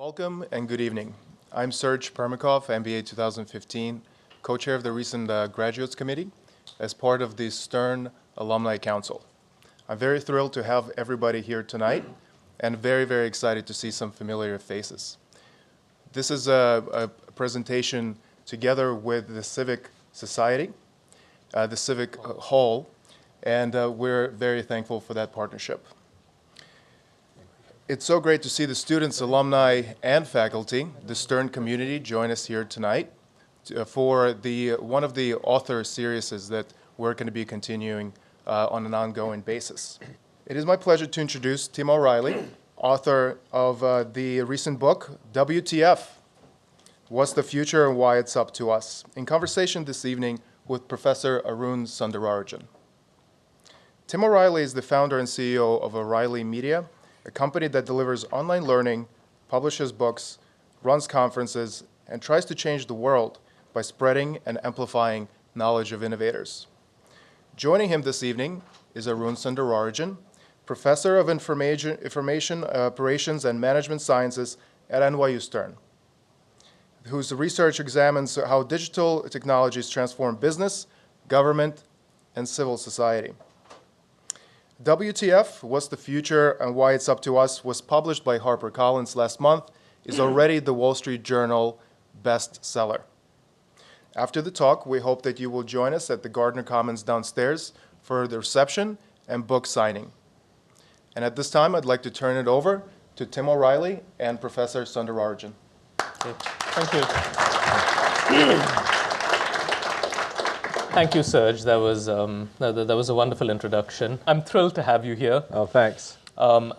Welcome and good evening. I'm Serge Permikov, MBA 2015, co-chair of the recent Graduates Committee as part of the Stern Alumni Council. I'm very thrilled to have everybody here tonight and very, very excited to see some familiar faces. This is a presentation together with the Civic Society, the Civic Hall, and we're very thankful for that partnership. It's so great to see the students, alumni, and faculty, the Stern community, join us here tonight for one of the author series that we're going to be continuing on an ongoing basis. It is my pleasure to introduce Tim O'Reilly, author of the recent book, WTF, What's the Future and Why It's Up to Us, in conversation this evening with Professor Arun Sundararajan. Tim O'Reilly is the founder and CEO of O'Reilly Media, a company that delivers online learning, publishes books, runs conferences, and tries to change the world by spreading and amplifying knowledge of innovators. Joining him this evening is Arun Sundararajan, Professor of Information Operations and Management Sciences at NYU Stern, whose research examines how digital technologies transform business, government, and civil society. WTF, What's the Future and Why It's Up to Us, was published by HarperCollins last month, is already the Wall Street Journal bestseller. After the talk, we hope that you will join us at the Gardner Commons downstairs for the reception and book signing. And at this time, I'd like to turn it over to Tim O'Reilly and Professor Sundararajan. Okay. Thank you. Thank you, Serge. That was a wonderful introduction. I'm thrilled to have you here. Oh, thanks. I've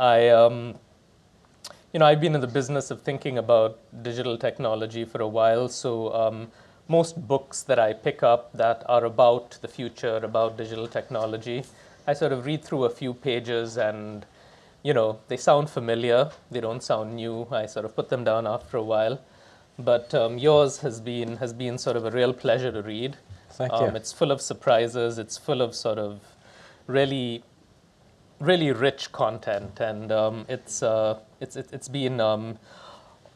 been in the business of thinking about digital technology for a while, so most books that I pick up that are about the future, about digital technology, I sort of read through a few pages and, they sound familiar. They don't sound new. I sort of put them down after a while. But yours has been sort of a real pleasure to read. Thank you. It's full of surprises. It's full of sort of really, really rich content, and it's been.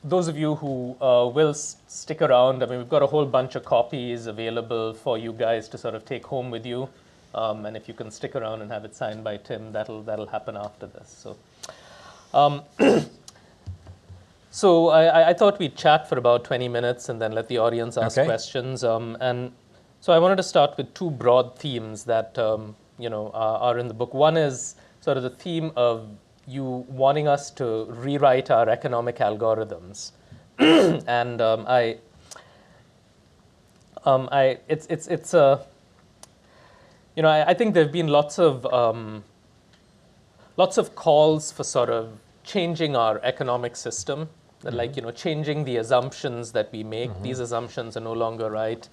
Those of you who will stick around, I mean, we've got a whole bunch of copies available for you guys to sort of take home with you, and if you can stick around and have it signed by Tim, that'll happen after this. So. So I thought we'd chat for about 20 minutes and then let the audience ask questions. And so I wanted to start with two broad themes that are in the book. One is sort of the theme of you wanting us to rewrite our economic algorithms, and I think there've been lots of calls for sort of changing our economic system. Like, changing the assumptions that we make. Mm-hmm. These assumptions are no longer right.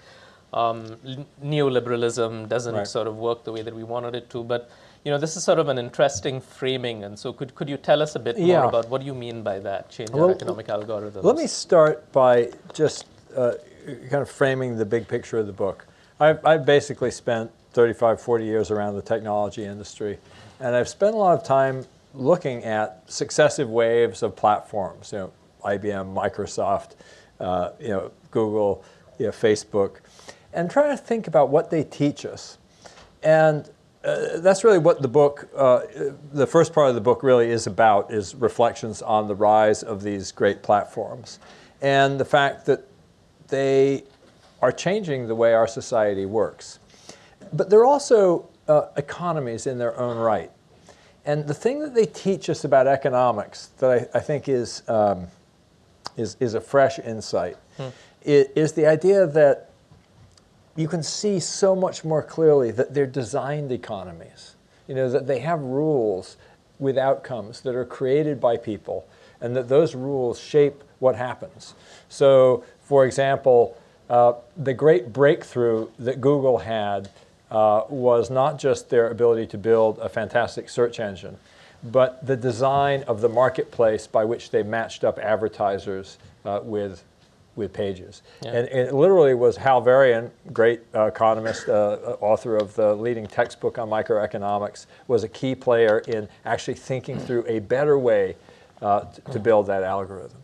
Neoliberalism doesn't sort of work the way that we wanted it to. But, this is sort of an interesting framing. And so could you tell us a bit more about what do you mean by that, change our economic algorithms? Let me start by just kind of framing the big picture of the book. I've basically spent 35, 40 years around the technology industry. And I've spent a lot of time looking at successive waves of platforms, IBM, Microsoft, Google, Facebook, and trying to think about what they teach us. And that's really what the book, the first part of the book really is about, is reflections on the rise of these great platforms and the fact that they are changing the way our society works. But they're also economies in their own right. And the thing that they teach us about economics that I think is a fresh insight is the idea that you can see so much more clearly that they're designed economies, that they have rules with outcomes that are created by people, and that those rules shape what happens. So, for example, the great breakthrough that Google had was not just their ability to build a fantastic search engine, but the design of the marketplace by which they matched up advertisers with pages. Yeah. And it literally was Hal Varian, great economist, author of the leading textbook on microeconomics, was a key player in actually thinking through a better way to build that algorithm.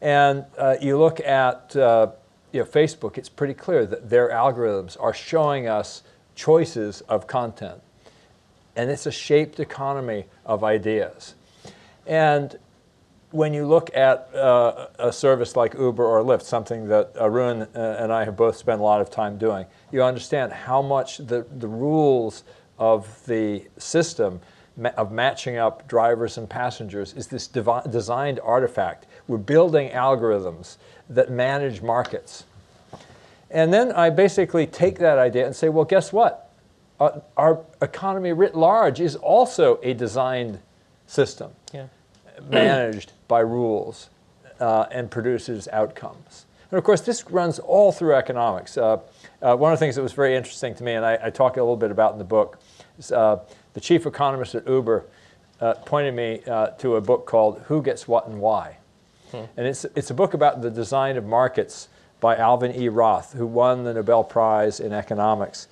And you look at Facebook, it's pretty clear that their algorithms are showing us choices of content. And it's a shaped economy of ideas. And when you look at a service like Uber or Lyft, something that Arun and I have both spent a lot of time doing, you understand how much the rules of the system of matching up drivers and passengers is this designed artifact. We're building algorithms that manage markets. And then I basically take that idea and say, well, guess what? Our economy writ large is also a designed system. Yeah. Managed by rules and produces outcomes. And of course, this runs all through economics. One of the things that was very interesting to me, and I talk a little bit about in the book, is the chief economist at Uber pointed me to a book called Who Gets What and Why. And it's a book about the design of markets by Alvin E. Roth, who won the Nobel Prize in economics,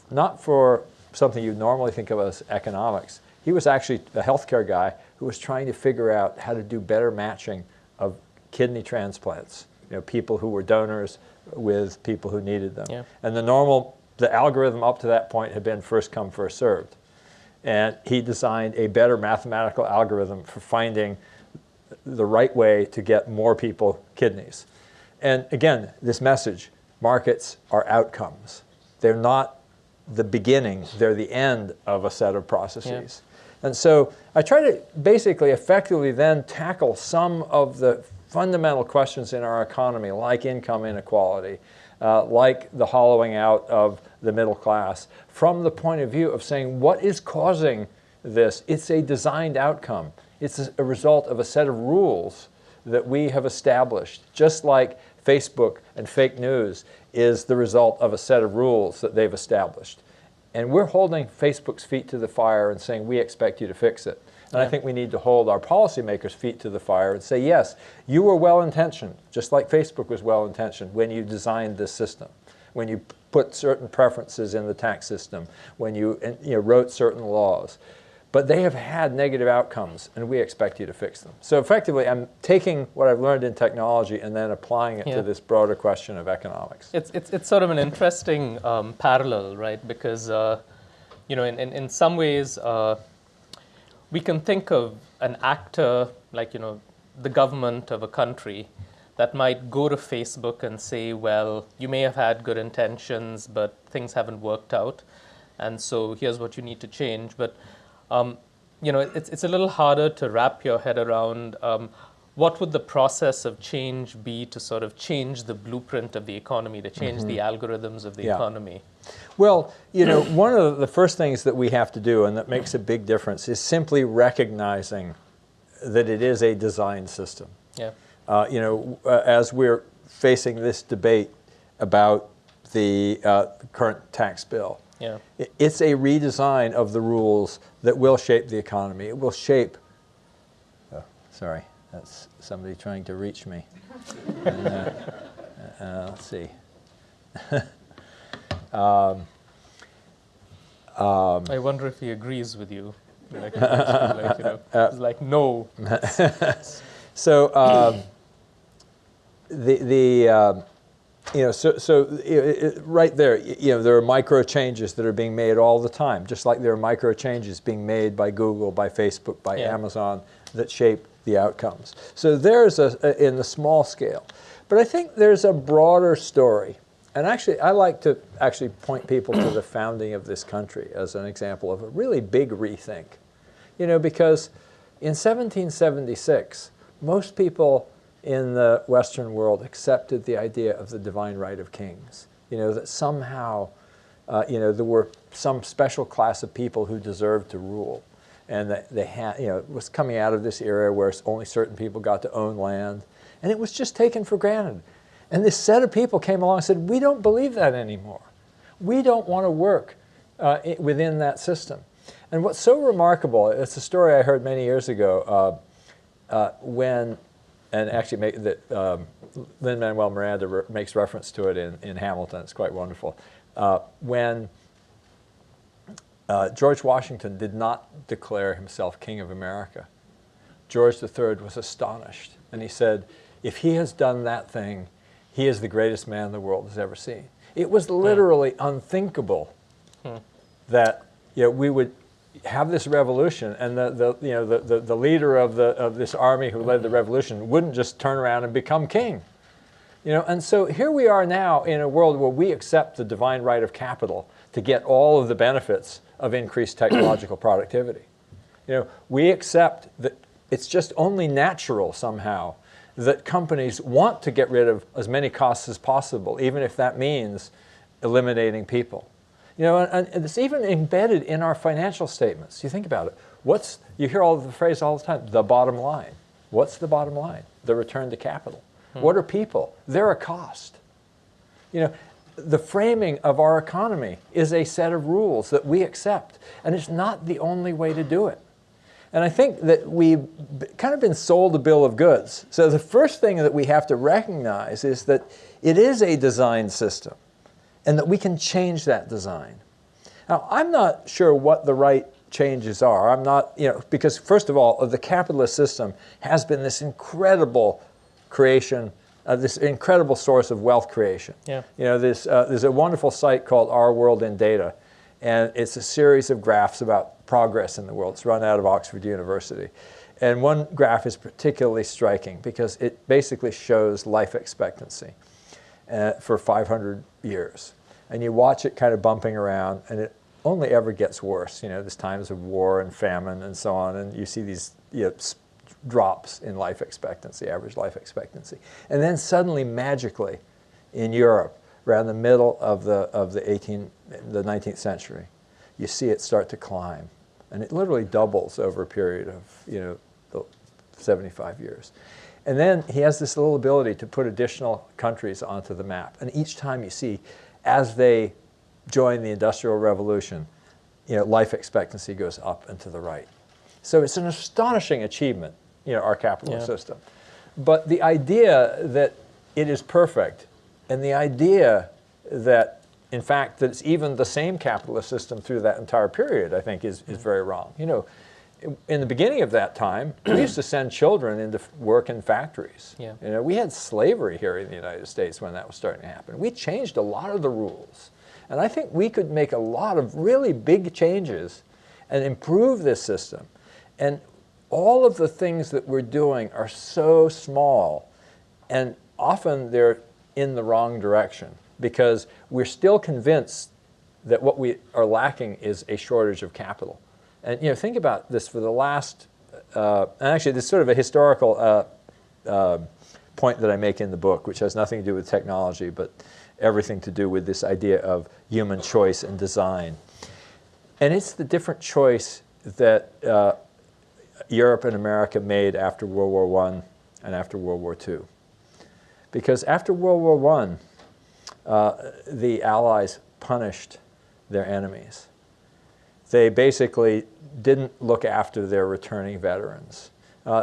not for something you normally think of as economics. He was actually a healthcare guy who was trying to figure out how to do better matching of kidney transplants, people who were donors with people who needed them. Yeah. And the algorithm up to that point had been first come, first served. And he designed a better mathematical algorithm for finding the right way to get more people kidneys. And again, this message, markets are outcomes. They're not the beginning, they're the end of a set of processes. Yeah. And so I try to basically effectively then tackle some of the fundamental questions in our economy, like income inequality, like the hollowing out of the middle class, from the point of view of saying, what is causing this? It's a designed outcome. It's a result of a set of rules that we have established, just like Facebook and fake news is the result of a set of rules that they've established. And we're holding Facebook's feet to the fire and saying, we expect you to fix it. And I think we need to hold our policymakers' feet to the fire and say, yes, you were well-intentioned, just like Facebook was well-intentioned when you designed this system, when you put certain preferences in the tax system, when you wrote certain laws. But they have had negative outcomes, and we expect you to fix them. So effectively, I'm taking what I've learned in technology and then applying it to this broader question of economics. It's sort of an interesting parallel, right? Because in some ways, we can think of an actor like the government of a country that might go to Facebook and say, well, you may have had good intentions, but things haven't worked out, and so here's what you need to change. But it's a little harder to wrap your head around what would the process of change be to sort of change the blueprint of the economy, to change the algorithms of the economy? Well, one of the first things that we have to do, and that makes a big difference, is simply recognizing that it is a design system. Yeah. As we're facing this debate about the current tax bill, yeah. It's a redesign of the rules that will shape the economy. It will shape. Oh, sorry, that's somebody trying to reach me. And, let's see. I wonder if he agrees with you. It's like no. So right there, there are micro changes that are being made all the time, just like there are micro changes being made by Google, by Facebook, by Amazon that shape the outcomes. So there's in the small scale. But I think there's a broader story. And actually, I like to point people to the founding of this country as an example of a really big rethink. Because in 1776, most people in the Western world accepted the idea of the divine right of kings. That somehow, there were some special class of people who deserved to rule. And that they had, it was coming out of this era where only certain people got to own land. And it was just taken for granted. And this set of people came along and said, we don't believe that anymore. We don't want to work within that system. And what's so remarkable, it's a story I heard many years ago when, and actually Lin-Manuel Miranda makes reference to it in Hamilton. It's quite wonderful. When George Washington did not declare himself King of America, George III was astonished. And he said, if he has done that thing, he is the greatest man the world has ever seen. It was literally unthinkable that we would have this revolution, and the leader of this army who led the revolution wouldn't just turn around and become king. And so here we are now in a world where we accept the divine right of capital to get all of the benefits of increased technological productivity. We accept that it's just only natural somehow that companies want to get rid of as many costs as possible, even if that means eliminating people. And it's even embedded in our financial statements. You think about it. You hear the phrase all the time, the bottom line. What's the bottom line? The return to capital. What are people? They're a cost. The framing of our economy is a set of rules that we accept, and it's not the only way to do it. And I think that we've kind of been sold a bill of goods. So the first thing that we have to recognize is that it is a design system, and that we can change that design. Now, I'm not sure what the right changes are. I'm not, because first of all, the capitalist system has been this incredible creation, this incredible source of wealth creation. Yeah. There's a wonderful site called Our World in Data, and it's a series of graphs about progress in the world. It's run out of Oxford University. And one graph is particularly striking because it basically shows life expectancy for 500 years. And you watch it kind of bumping around, and it only ever gets worse. There's times of war and famine and so on, and you see these drops in life expectancy, average life expectancy. And then suddenly, magically, in Europe, around the middle of the 19th century, you see it start to climb. And it literally doubles over a period of 75 years. And then he has this little ability to put additional countries onto the map. And each time you see, as they join the Industrial Revolution, life expectancy goes up and to the right. So it's an astonishing achievement, our capitalist system. But the idea that it is perfect, and the idea that, in fact, that it's even the same capitalist system through that entire period, I think, is very wrong. In the beginning of that time, we used to send children into work in factories. Yeah. We had slavery here in the United States when that was starting to happen. We changed a lot of the rules. And I think we could make a lot of really big changes and improve this system. And all of the things that we're doing are so small, and often they're in the wrong direction, because we're still convinced that what we are lacking is a shortage of capital. And think about this for the last, and actually this is sort of a historical point that I make in the book, which has nothing to do with technology, but everything to do with this idea of human choice and design. And it's the different choice that Europe and America made after World War I and after World War II. Because after World War I, the Allies punished their enemies. They basically didn't look after their returning veterans.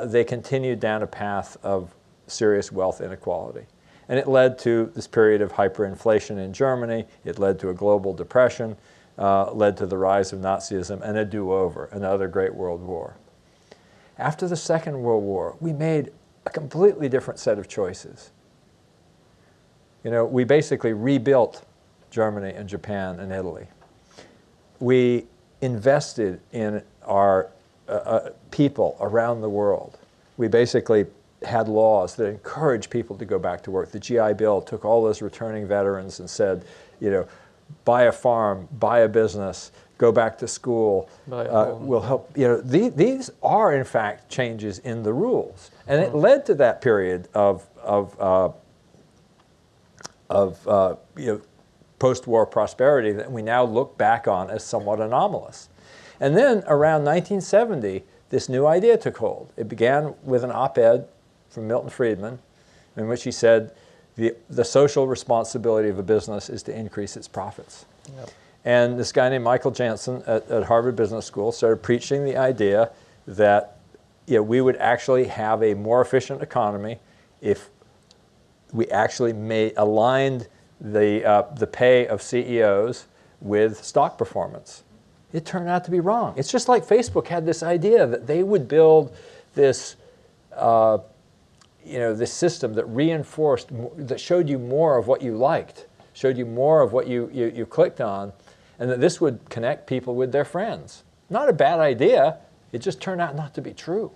They continued down a path of serious wealth inequality. And it led to this period of hyperinflation in Germany. It led to a global depression, led to the rise of Nazism, and a do-over, another great world war. After the Second World War, we made a completely different set of choices. We basically rebuilt Germany and Japan and Italy. We invested in our people around the world. We basically had laws that encouraged people to go back to work. The GI Bill took all those returning veterans and said, buy a farm, buy a business, go back to school, we'll help. These are, in fact, changes in the rules. And it led to that period of post-war prosperity that we now look back on as somewhat anomalous. And then around 1970, this new idea took hold. It began with an op-ed from Milton Friedman, in which he said the social responsibility of a business is to increase its profits. Yep. And this guy named Michael Jansen at Harvard Business School started preaching the idea that we would actually have a more efficient economy if we actually aligned the pay of CEOs with stock performance. It turned out to be wrong. It's just like Facebook had this idea that they would build this this system that reinforced, that showed you more of what you liked, showed you more of what you clicked on, and that this would connect people with their friends. Not a bad idea. It just turned out not to be true.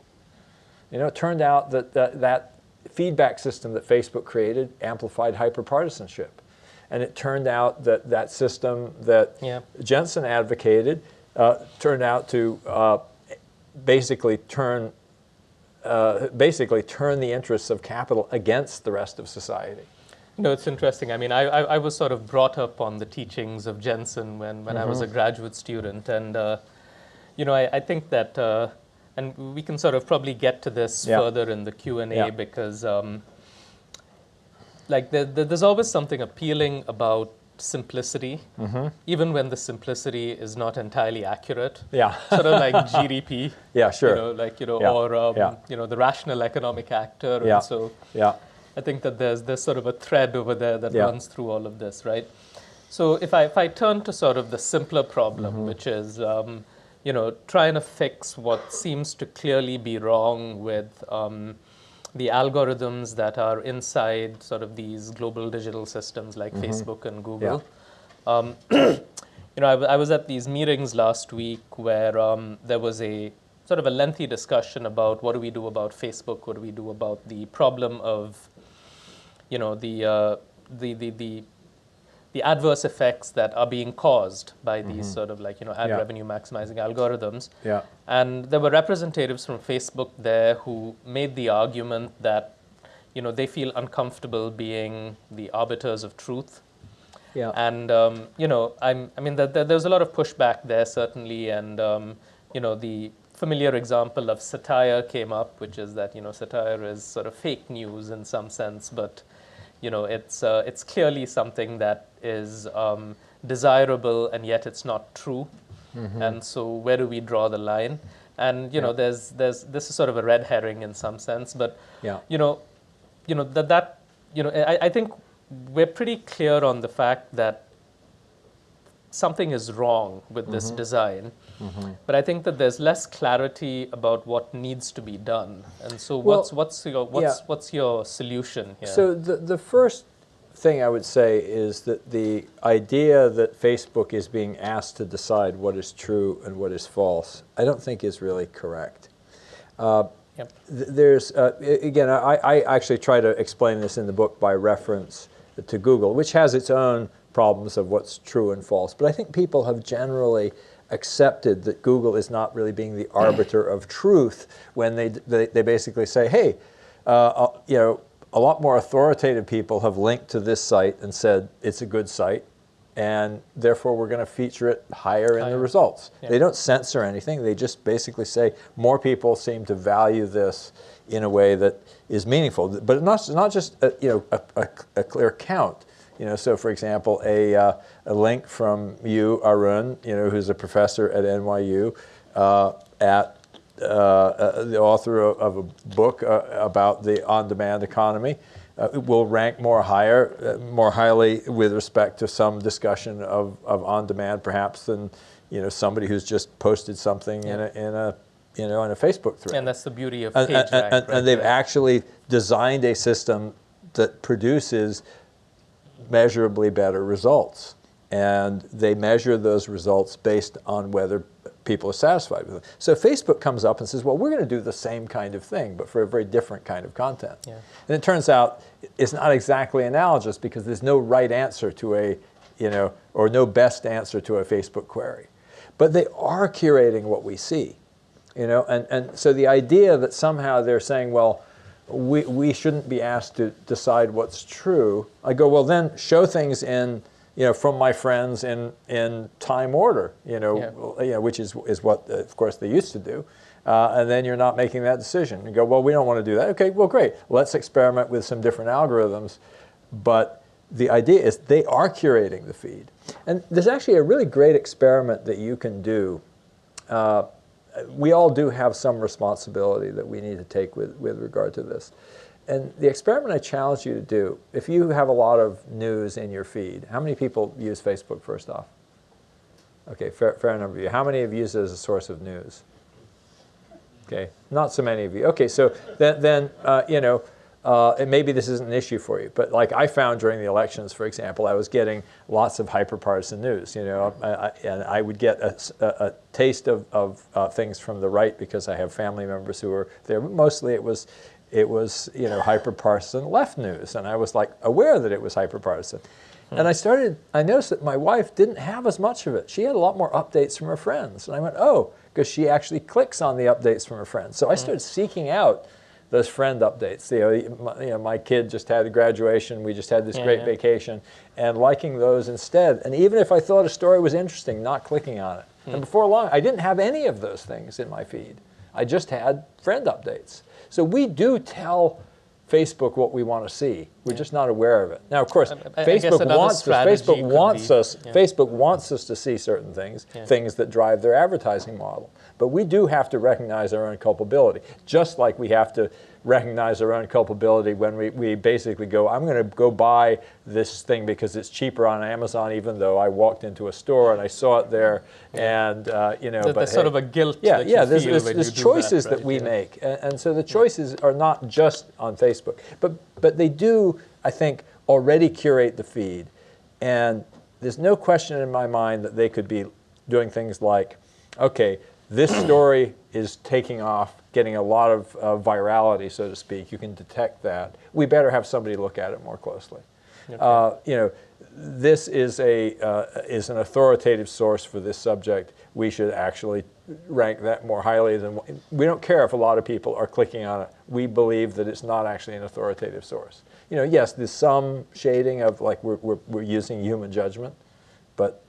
It turned out that that feedback system that Facebook created amplified hyperpartisanship. And it turned out that that system that Jensen advocated turned out to basically turn the interests of capital against the rest of society. It's interesting. I mean, I was sort of brought up on the teachings of Jensen when I was a graduate student. And, I think that, and we can sort of probably get to this further in the Q&A because, there's always something appealing about simplicity, even when the simplicity is not entirely accurate. Yeah. Sort of like GDP. Yeah, sure. Or the rational economic actor. Yeah. And so I think that there's sort of a thread over there that runs through all of this, right? So if I turn to sort of the simpler problem, which is trying to fix what seems to clearly be wrong with the algorithms that are inside sort of these global digital systems like Facebook and Google. I was at these meetings last week where there was a sort of a lengthy discussion about what do we do about Facebook, what do we do about the problem of the adverse effects that are being caused by these sort of ad revenue maximizing algorithms. Yeah. And there were representatives from Facebook there who made the argument that, they feel uncomfortable being the arbiters of truth. Yeah. And, there's a lot of pushback there, certainly. And, the familiar example of satire came up, which is that, satire is sort of fake news in some sense, but it's clearly something that is desirable and yet it's not true. And so where do we draw the line? And there's this is sort of a red herring in some sense, but I think we're pretty clear on the fact that something is wrong with this design. But I think that there's less clarity about what needs to be done. And so what's your solution here? So the first thing I would say is that the idea that Facebook is being asked to decide what is true and what is false, I don't think is really correct. There's, again, I actually try to explain this in the book by reference to Google, which has its own problems of what's true and false. But I think people have generally accepted that Google is not really being the arbiter of truth when they basically say, hey, a lot more authoritative people have linked to this site and said it's a good site, and therefore we're going to feature it higher in the results. They don't censor anything. They just basically say more people seem to value this in a way that is meaningful. But not just a clear count. So for example, a link from you, Arun, who's a professor at NYU, the author of a book about the on-demand economy, will rank more highly with respect to some discussion of on-demand, perhaps, than somebody who's just posted something in a Facebook thread. And that's the beauty of PageRank. And they've actually designed a system that produces measurably better results. And they measure those results based on whether people are satisfied with them. So Facebook comes up and says, well, we're going to do the same kind of thing, but for a very different kind of content. And it turns out it's not exactly analogous because there's no right answer to or no best answer to a Facebook query. But they are curating what we see, and so the idea that somehow they're saying, well, we shouldn't be asked to decide what's true. I go, well, then show things in, from my friends in time order, which is what, of course, they used to do. And then you're not making that decision. You go, well, we don't want to do that. Okay, well, great. Let's experiment with some different algorithms. But the idea is they are curating the feed. And there's actually a really great experiment that you can do. We all do have some responsibility that we need to take with regard to this. And the experiment I challenge you to do, if you have a lot of news in your feed, how many people use Facebook first off? Okay, fair number of you. How many have used it as a source of news? Okay, not so many of you. Okay, so then and maybe this isn't an issue for you, but like I found during the elections, for example, I was getting lots of hyperpartisan news, you know, and I would get a taste of things from the right because I have family members who were there. But mostly it was you know, hyperpartisan left news, and I was like aware that it was hyperpartisan. And I noticed that my wife didn't have as much of it. She had a lot more updates from her friends. And I went, oh, because she actually clicks on the updates from her friends. So I started seeking out those friend updates. You know, my kid just had a graduation. We just had this great vacation, and liking those instead. And even if I thought a story was interesting, not clicking on it. And before long, I didn't have any of those things in my feed. I just had friend updates. So we do tell Facebook what we want to see. We're just not aware of it. Now, of course, Facebook wants us to see certain things, things that drive their advertising model. But we do have to recognize our own culpability, just like we have to recognize our own culpability when we basically go, I'm going to go buy this thing because it's cheaper on Amazon, even though I walked into a store and I saw it there, and you know. There's sort of a guilt. There's choices that we make, and so the choices are not just on Facebook, but they do, I think, already curate the feed, and there's no question in my mind that they could be doing things like, okay, this story is taking off, getting a lot of virality, so to speak. You can detect that. We better have somebody look at it more closely. Okay. You know, this is an authoritative source for this subject. We should actually rank that more highly than. We don't care if a lot of people are clicking on it. We believe that it's not actually an authoritative source. You know, yes, there's some shading of like we're using human judgment, but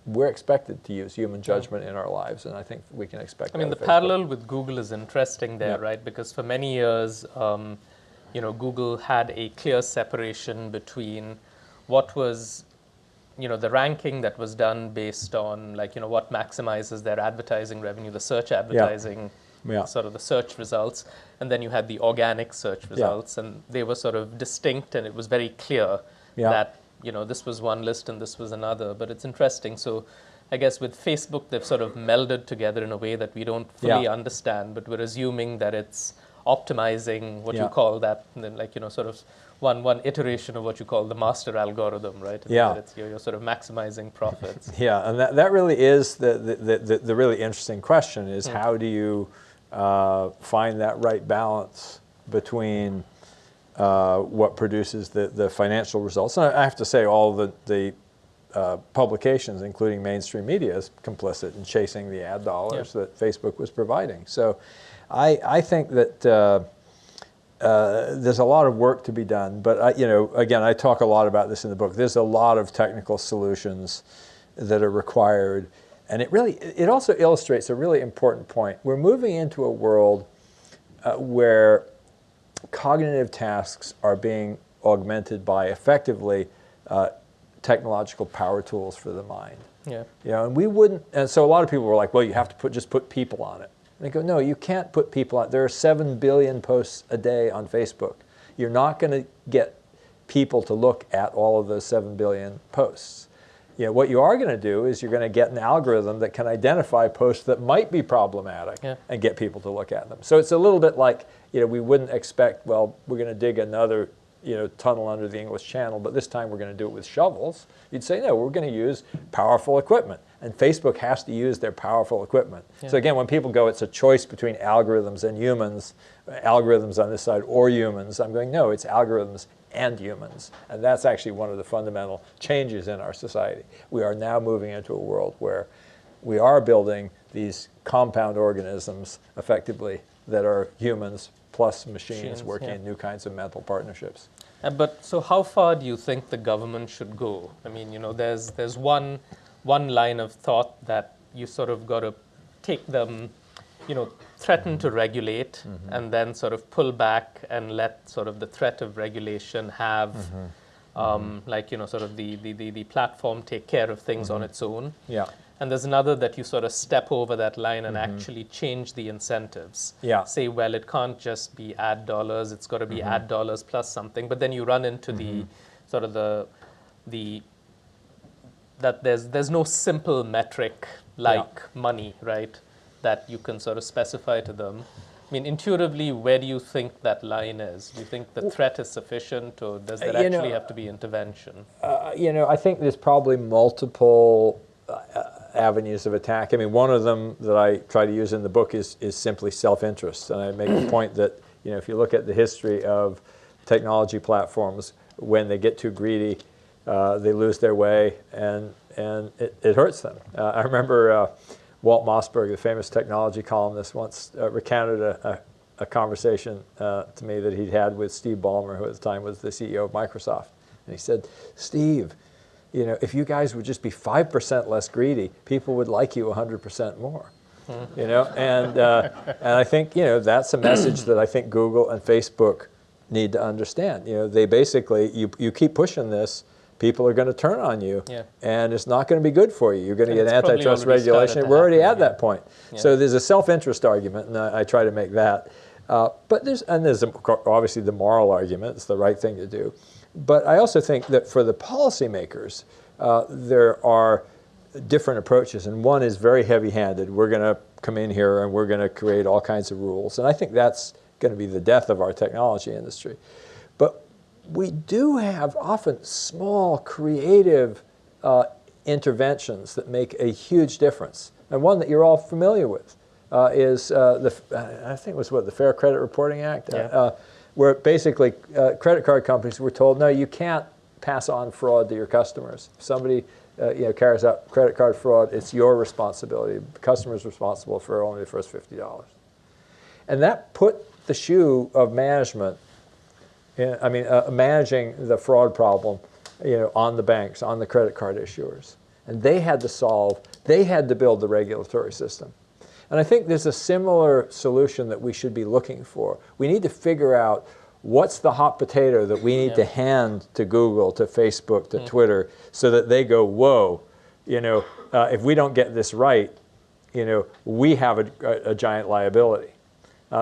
we're expected to use human judgment in our lives, and I think we can expect that. I mean, the parallel with Google is interesting there, right? Because for many years, you know, Google had a clear separation between what was, you know, the ranking that was done based on, like, you know, what maximizes their advertising revenue, the search advertising, sort of the search results, and then you had the organic search results, and they were sort of distinct, and it was very clear that, you know, this was one list and this was another. But it's interesting. So I guess with Facebook, they've sort of melded together in a way that we don't fully understand, but we're assuming that it's optimizing what you call that, and then, like, you know, sort of one iteration of what you call the master algorithm, right? And that it's, you're sort of maximizing profits. Yeah, and that really is the really interesting question is how do you find that right balance between what produces the financial results. And I have to say all the publications, including mainstream media, is complicit in chasing the ad dollars that Facebook was providing. So I think that there's a lot of work to be done. But, you know, again, I talk a lot about this in the book. There's a lot of technical solutions that are required. And it also illustrates a really important point. We're moving into a world where cognitive tasks are being augmented by effectively technological power tools for the mind. Yeah. You know, and we wouldn't. And so a lot of people were like, "Well, you have to just put people on it." And they go, "No, you can't put people on it. There are 7 billion posts a day on Facebook. You're not going to get people to look at all of those 7 billion posts. You know, what you are going to do is you're going to get an algorithm that can identify posts that might be problematic and get people to look at them. So it's a little bit like, you know, we wouldn't expect, well, we're going to dig another, you know, tunnel under the English Channel, but this time we're going to do it with shovels. You'd say, no, we're going to use powerful equipment. And Facebook has to use their powerful equipment. So again, when people go, it's a choice between algorithms and humans, algorithms on this side or humans, I'm going, no, it's algorithms and humans. And that's actually one of the fundamental changes in our society. We are now moving into a world where we are building these compound organisms, effectively, that are humans plus machines working in new kinds of mental partnerships. But so how far do you think the government should go? I mean, you know, there's one line of thought that you sort of got to take them, you know, threaten to regulate and then sort of pull back and let sort of the threat of regulation have, like, you know, sort of the platform take care of things on its own. Yeah. And there's another that you sort of step over that line and actually change the incentives. Yeah. Say, well, it can't just be ad dollars, it's got to be ad dollars plus something. But then you run into the sort of the that there's no simple metric like money, right, that you can sort of specify to them. I mean, intuitively, where do you think that line is? Do you think the threat is sufficient, or does there actually have to be intervention? I think there's probably multiple avenues of attack. I mean, one of them that I try to use in the book is simply self-interest. And I make the point that, if you look at the history of technology platforms, when they get too greedy, they lose their way, and it hurts them. I remember Walt Mossberg, the famous technology columnist, once recounted a conversation to me that he'd had with Steve Ballmer, who at the time was the CEO of Microsoft. And he said, Steve, if you guys would just be 5% less greedy, people would like you 100% more. And I think, that's a message that I think Google and Facebook need to understand. They basically, you keep pushing this, people are going to turn on you, and it's not going to be good for you. You're going to get antitrust regulation. We're already at that point. So there's a self-interest argument, and I try to make that. But there's obviously the moral argument. It's the right thing to do. But I also think that for the policymakers, there are different approaches, and one is very heavy-handed. We're going to come in here and we're going to create all kinds of rules, and I think that's going to be the death of our technology industry. But we do have often small, creative interventions that make a huge difference. And one that you're all familiar with is I think it was the Fair Credit Reporting Act, where basically credit card companies were told, no, you can't pass on fraud to your customers. If somebody carries out credit card fraud, it's your responsibility. The customer's responsible for only the first $50. And that put the shoe of management, managing the fraud problem, on the banks, on the credit card issuers. And they had to build the regulatory system. And I think there's a similar solution that we should be looking for. We need to figure out what's the hot potato that we need to hand to Google, to Facebook, to Twitter, so that they go, whoa, if we don't get this right, we have a giant liability.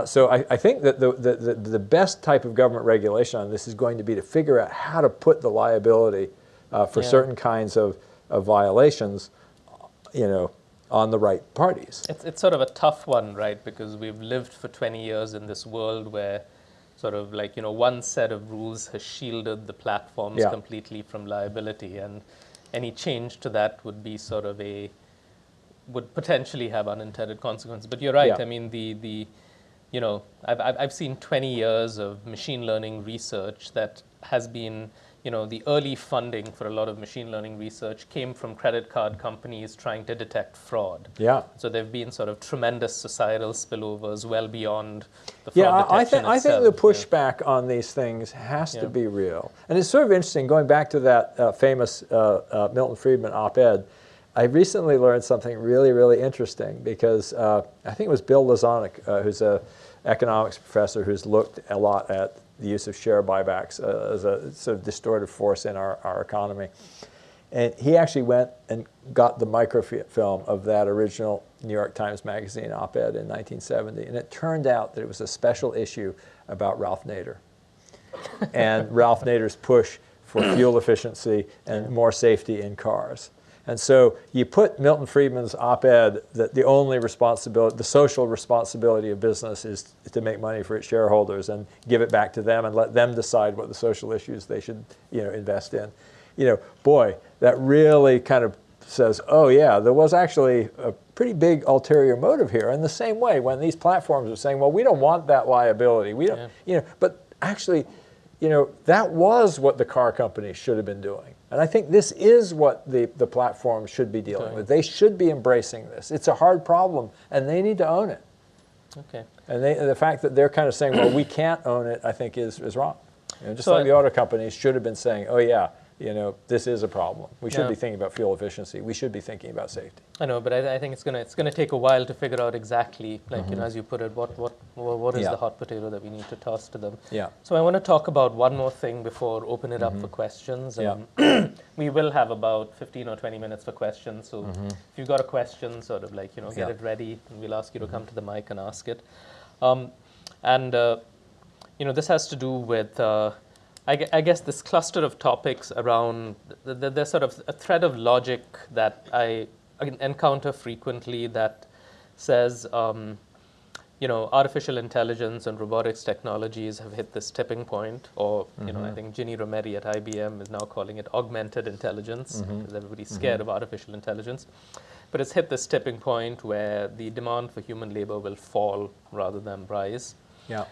So I think that the best type of government regulation on this is going to be to figure out how to put the liability for certain kinds of violations, on the right parties. It's sort of a tough one, right? Because we've lived for 20 years in this world where sort of one set of rules has shielded the platforms completely from liability, and any change to that would be would potentially have unintended consequences. But you're right. I mean, I've seen 20 years of machine learning research that has been, the early funding for a lot of machine learning research came from credit card companies trying to detect fraud. Yeah. So there have been sort of tremendous societal spillovers well beyond the fraud detection I think the pushback on these things has to be real. And it's sort of interesting, going back to that famous Milton Friedman op-ed, I recently learned something really, really interesting, because I think it was Bill Lazonick, who's an economics professor who's looked a lot at the use of share buybacks as a sort of distortive force in our economy. And he actually went and got the microfilm of that original New York Times Magazine op-ed in 1970. And it turned out that it was a special issue about Ralph Nader and Ralph Nader's push for fuel efficiency and more safety in cars. And so you put Milton Friedman's op-ed that the only responsibility, the social responsibility of business is to make money for its shareholders and give it back to them and let them decide what the social issues they should, invest in. Boy, that really kind of says, oh yeah, there was actually a pretty big ulterior motive here. In the same way, when these platforms are saying, well, we don't want that liability, we don't, but actually, that was what the car companies should have been doing. And I think this is what the platform should be dealing with. They should be embracing this. It's a hard problem, and they need to own it. Okay. And the fact that they're kind of saying, well, we can't own it, I think is wrong. Just like the auto companies should have been saying, oh yeah, this is a problem. We should be thinking about fuel efficiency. We should be thinking about safety. I know, but I think it's gonna take a while to figure out exactly, as you put it, what is the hot potato that we need to toss to them. Yeah. So I want to talk about one more thing before open it up for questions. We will have about 15 or 20 minutes for questions. So if you've got a question, sort of get it ready, and we'll ask you to come to the mic and ask it. This has to do with. I guess this cluster of topics around there's sort of a thread of logic that I encounter frequently that says, artificial intelligence and robotics technologies have hit this tipping point, or, I think Ginny Rometty at IBM is now calling it augmented intelligence, because everybody's scared of artificial intelligence. But it's hit this tipping point where the demand for human labor will fall rather than rise. Yeah.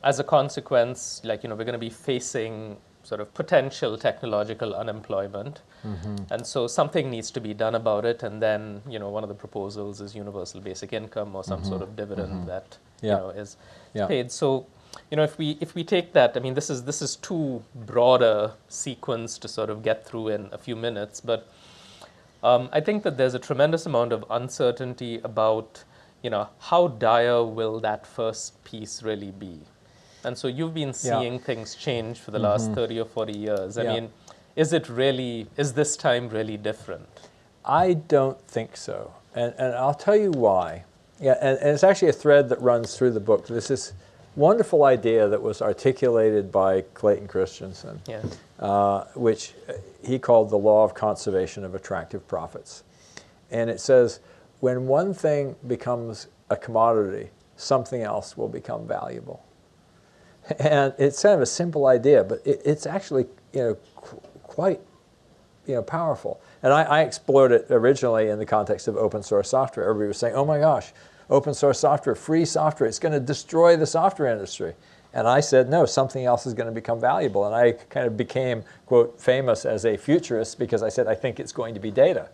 As a consequence, we're going to be facing sort of potential technological unemployment. And so something needs to be done about it. And then, one of the proposals is universal basic income or some sort of dividend that, is paid. So, if we take that, I mean, this is too broad a sequence to sort of get through in a few minutes. But I think that there's a tremendous amount of uncertainty about, how dire will that first piece really be? And so you've been seeing things change for the last 30 or 40 years. I mean, is this time really different? I don't think so. And I'll tell you why. Yeah, and it's actually a thread that runs through the book. There's this wonderful idea that was articulated by Clayton Christensen, which he called the law of conservation of attractive profits. And it says, when one thing becomes a commodity, something else will become valuable. And it's kind of a simple idea, but it's actually, quite, powerful. And I explored it originally in the context of open source software. Everybody was saying, oh my gosh, open source software, free software, it's going to destroy the software industry. And I said, no, something else is going to become valuable. And I kind of became, quote, famous as a futurist because I said, I think it's going to be data,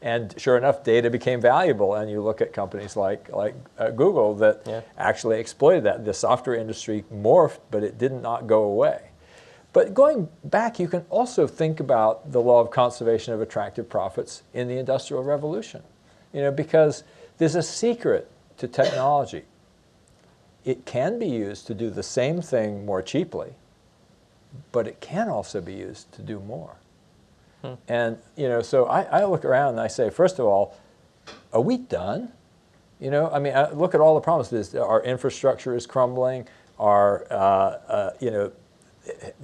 And sure enough, data became valuable. And you look at companies like Google that actually exploited that. The software industry morphed, but it did not go away. But going back, you can also think about the law of conservation of attractive profits in the Industrial Revolution. Because there's a secret to technology. It can be used to do the same thing more cheaply, but it can also be used to do more. And, so I look around and I say, first of all, are we done? I mean, I look at all the problems. Our infrastructure is crumbling. Our,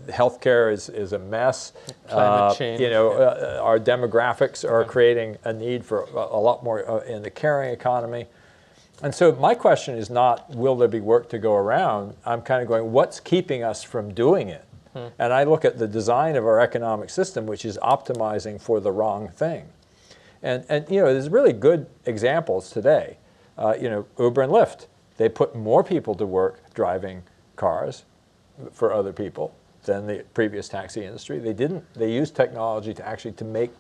healthcare is a mess. Climate change. Our demographics are creating a need for a lot more in the caring economy. And so my question is not, will there be work to go around? I'm kind of going, what's keeping us from doing it? And I look at the design of our economic system, which is optimizing for the wrong thing. And there's really good examples today. Uber and Lyft, they put more people to work driving cars for other people than the previous taxi industry. They used technology to make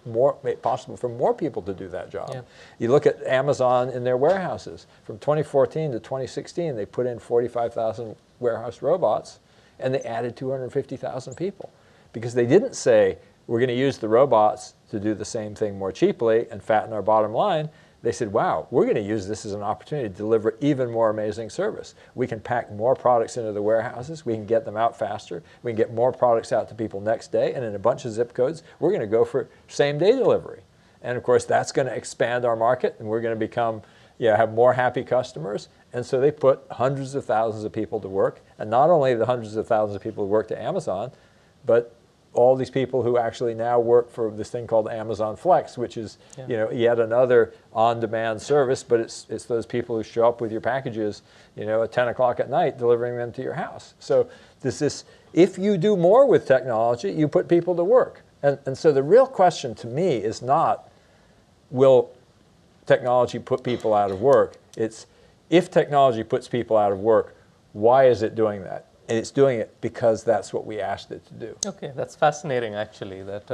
possible for more people to do that job. You look at Amazon in their warehouses. From 2014 to 2016, they put in 45,000 warehouse robots, and they added 250,000 people. Because they didn't say, we're going to use the robots to do the same thing more cheaply and fatten our bottom line. They said, wow, we're going to use this as an opportunity to deliver even more amazing service. We can pack more products into the warehouses. We can get them out faster. We can get more products out to people next day. And in a bunch of zip codes, we're going to go for same-day delivery. And of course, that's going to expand our market, and we're going to become, have more happy customers. And so they put hundreds of thousands of people to work. And not only the hundreds of thousands of people who work to Amazon, but all these people who actually now work for this thing called Amazon Flex, which is yet another on-demand service, but it's those people who show up with your packages at 10 o'clock at night, delivering them to your house. So if you do more with technology, you put people to work. And so the real question to me is not, will technology put people out of work? It's, if technology puts people out of work, why is it doing that? And it's doing it because that's what we asked it to do. Okay, that's fascinating, actually. That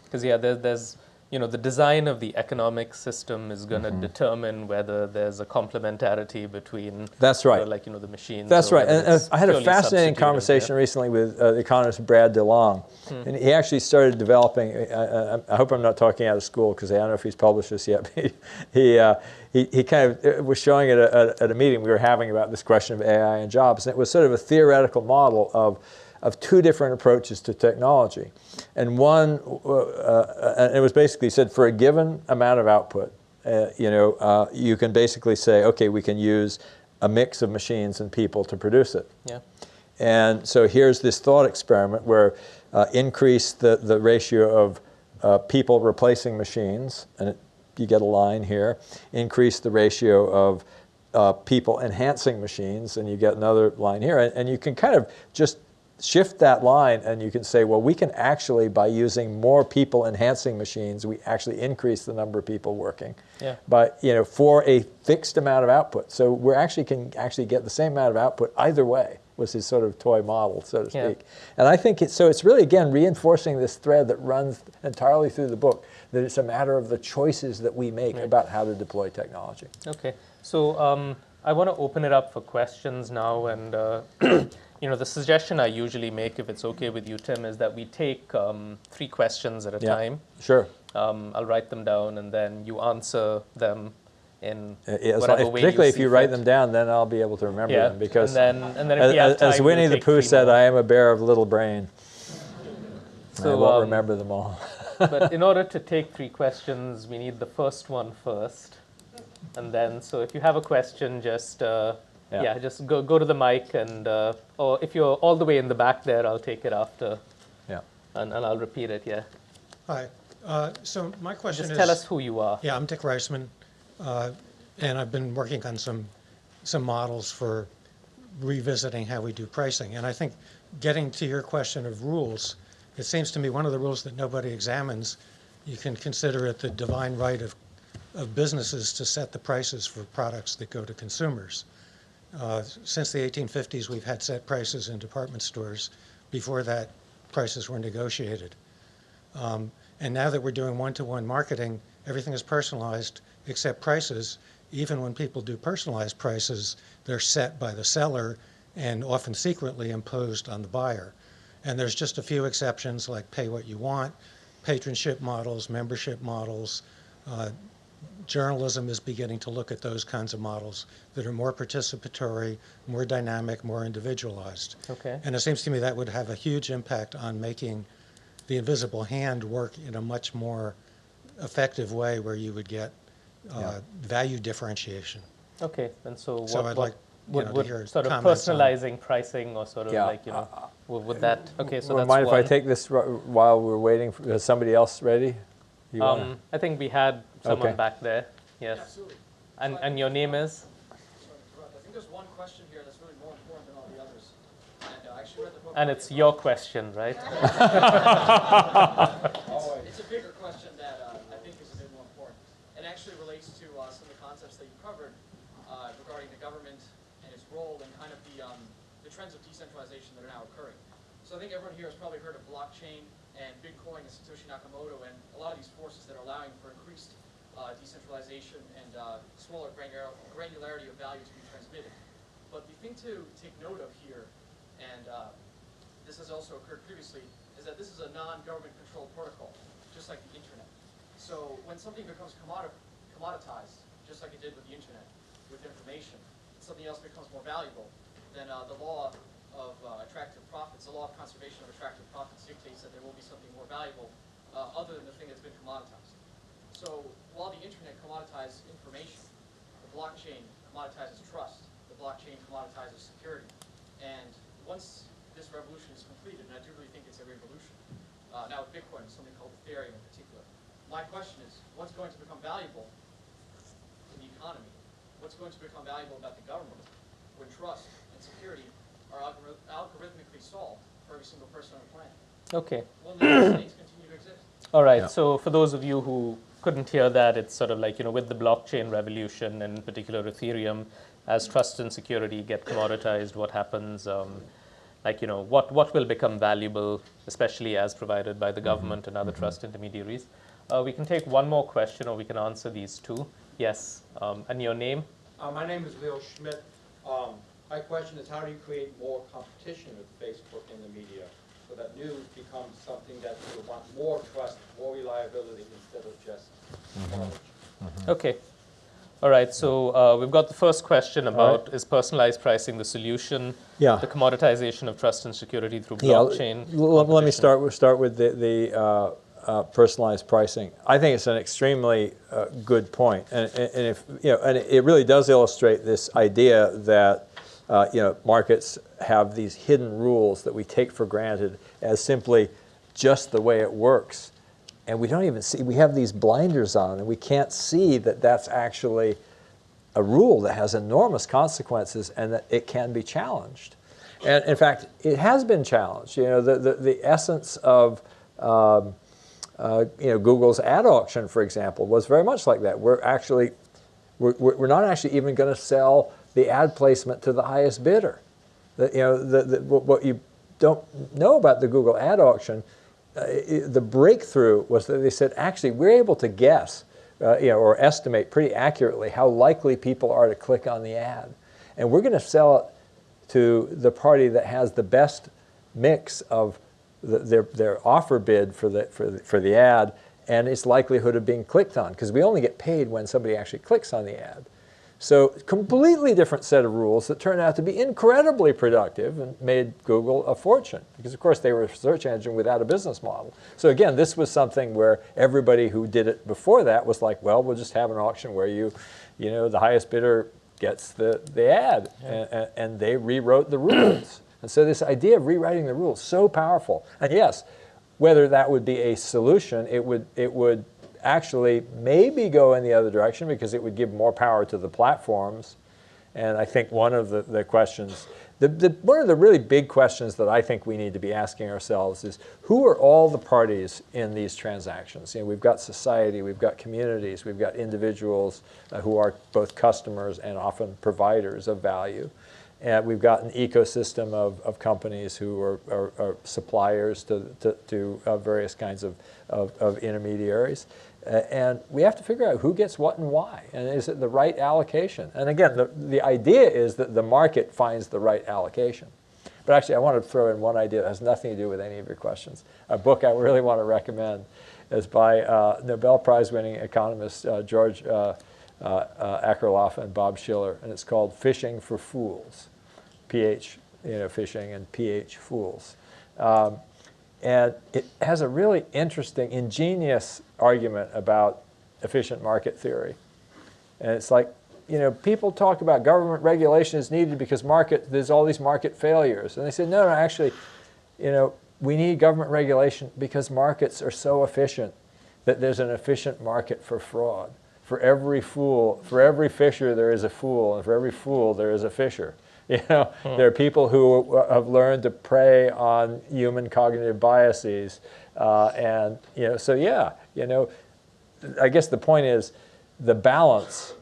because there's the design of the economic system is going to determine whether there's a complementarity between the machines. That's right. And I had a fascinating conversation recently with the economist Brad DeLong, and he actually started developing. I hope I'm not talking out of school because I don't know if he's published this yet. But he kind of was showing it at a meeting we were having about this question of AI and jobs, and it was sort of a theoretical model of two different approaches to technology. And one, and it was basically said for a given amount of output, you can basically say, okay, we can use a mix of machines and people to produce it. Yeah. And so here's this thought experiment where increase the ratio of people replacing machines, and you get a line here. Increase the ratio of people enhancing machines, and you get another line here. And you can kind of just shift that line, and you can say, well, we can actually, by using more people enhancing machines, we actually increase the number of people working. Yeah. But for a fixed amount of output. So we can actually get the same amount of output either way, was his sort of toy model, so to speak. And I think it's really, again, reinforcing this thread that runs entirely through the book, that it's a matter of the choices that we make about how to deploy technology. Okay, so I want to open it up for questions now, and the suggestion I usually make, if it's okay with you, Tim, is that we take 3 questions at a time. Sure. I'll write them down, and then you answer them in whatever way particularly you if you write them down, then I'll be able to remember them. Because and then if you have time, as Winnie we'll the take Pooh 3 said, more. I am a bear of little brain. So, I won't remember them all. But in order to take 3 questions, we need the first one first. And then, so if you have a question, just just go to the mic, and or if you're all the way in the back there, I'll take it after. Yeah. And I'll repeat it, Hi. So my question Just is... tell us who you are. Yeah, I'm Dick Reisman, and I've been working on some models for revisiting how we do pricing. And I think getting to your question of rules, it seems to me one of the rules that nobody examines, you can consider it the divine right of businesses to set the prices for products that go to consumers. Since the 1850s, we've had set prices in department stores. Before that, prices were negotiated. And now that we're doing one-to-one marketing, everything is personalized except prices. Even when people do personalized prices, they're set by the seller and often secretly imposed on the buyer. And there's just a few exceptions, like pay what you want, patronship models, membership models. Journalism is beginning to look at those kinds of models that are more participatory, more dynamic, more individualized. Okay. And it seems to me that would have a huge impact on making the invisible hand work in a much more effective way, where you would get value differentiation. Okay, and so So I'd like to hear sort of comments on- personalizing pricing, or sort of would that, okay, so that's mind one. if I take this while we're waiting? Is somebody else ready? You wanna- I think we had someone Okay. back there. Yes. Absolutely. And your name is? I think there's one question here that's really more important than all the others. And I actually read the book. And it's your question, right? It's a bigger question that I think is a bit more important. It actually relates to some of the concepts that you covered regarding the government and its role and kind of the trends of decentralization that are now occurring. So I think everyone here has probably heard of blockchain and Bitcoin and Satoshi Nakamoto and a lot of these forces that are allowing for increased decentralization and smaller granularity of value to be transmitted. But the thing to take note of here, and this has also occurred previously, is that this is a non-government controlled protocol, just like the internet. So when something becomes commoditized, just like it did with the internet, with information, something else becomes more valuable, then the law of attractive profits, the law of conservation of attractive profits dictates that there will be something more valuable other than the thing that's been commoditized. So while the internet commoditizes information, the blockchain commoditizes trust, the blockchain commoditizes security. And once this revolution is completed, and I do really think it's a revolution, now with Bitcoin, something called Ethereum in particular, my question is, what's going to become valuable in the economy? What's going to become valuable about the government when trust and security are algorithmically solved for every single person on the planet? Okay. Will the United States continue to exist? All right, so for those of you who couldn't hear that, it's sort of like, with the blockchain revolution, and in particular Ethereum, as trust and security get commoditized, what happens, what will become valuable, especially as provided by the government and other trust intermediaries. We can take one more question, or we can answer these 2. Yes, and your name? My name is Leo Schmidt. My question is, how do you create more competition with Facebook in the media so that news becomes something that people want more trust, more reliability instead of just knowledge? Okay. All right, so we've got the first question about, is personalized pricing the solution? Yeah. The commoditization of trust and security through blockchain? Let me start with the personalized pricing. I think it's an extremely good point, and if and it really does illustrate this idea that markets have these hidden rules that we take for granted as simply just the way it works, and we don't even see, we have these blinders on, and we can't see that that's actually a rule that has enormous consequences and that it can be challenged. And in fact, it has been challenged. You know, the essence of Google's ad auction, for example, was very much like that. We're not actually even going to sell the ad placement to the highest bidder. What you don't know about the Google ad auction, the breakthrough was that they said, actually, we're able to guess, or estimate pretty accurately how likely people are to click on the ad, and we're going to sell it to the party that has the best mix of their offer bid for the ad and its likelihood of being clicked on, because we only get paid when somebody actually clicks on the ad. So completely different set of rules that turned out to be incredibly productive and made Google a fortune, because of course they were a search engine without a business model. So again, this was something where everybody who did it before that was like, well, we'll just have an auction where the highest bidder gets the ad, and they rewrote the rules. And so this idea of rewriting the rules, so powerful. And yes, whether that would be a solution, it would actually maybe go in the other direction, because it would give more power to the platforms. And I think one of the questions, one of the really big questions that I think we need to be asking ourselves is, who are all the parties in these transactions? We've got society, we've got communities, we've got individuals who are both customers and often providers of value. And we've got an ecosystem of companies who are suppliers to various kinds of intermediaries. And we have to figure out who gets what and why, and is it the right allocation? And again, the idea is that the market finds the right allocation. But actually, I want to throw in one idea that has nothing to do with any of your questions. A book I really want to recommend is by Nobel Prize-winning economists George Akerlof and Bob Schiller, and it's called Fishing for Fools, PH, fishing, and PH, fools. And it has a really interesting, ingenious argument about efficient market theory. And it's like, people talk about government regulation is needed because there's all these market failures. And they said, no, actually, we need government regulation because markets are so efficient that there's an efficient market for fraud. For every fisher, there is a fool, and for every fool, there is a fisher. There are people who have learned to prey on human cognitive biases, I guess the point is the balance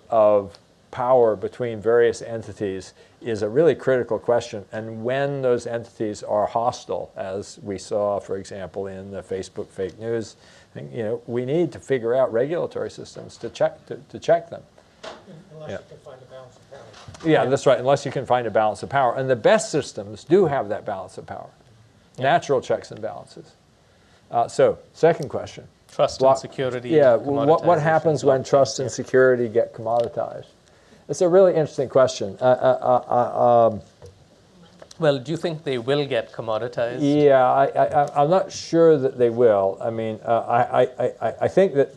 of power between various entities is a really critical question. And when those entities are hostile, as we saw, for example, in the Facebook fake news thing, we need to figure out regulatory systems to check them. Unless you can find a balance of power. Yeah, that's right, unless you can find a balance of power. And the best systems do have that balance of power. Natural checks and balances. So, second question. Trust and security. Yeah, what happens when trust and security get commoditized? It's a really interesting question. Well, do you think they will get commoditized? Yeah, I'm not sure that they will. I mean, I think that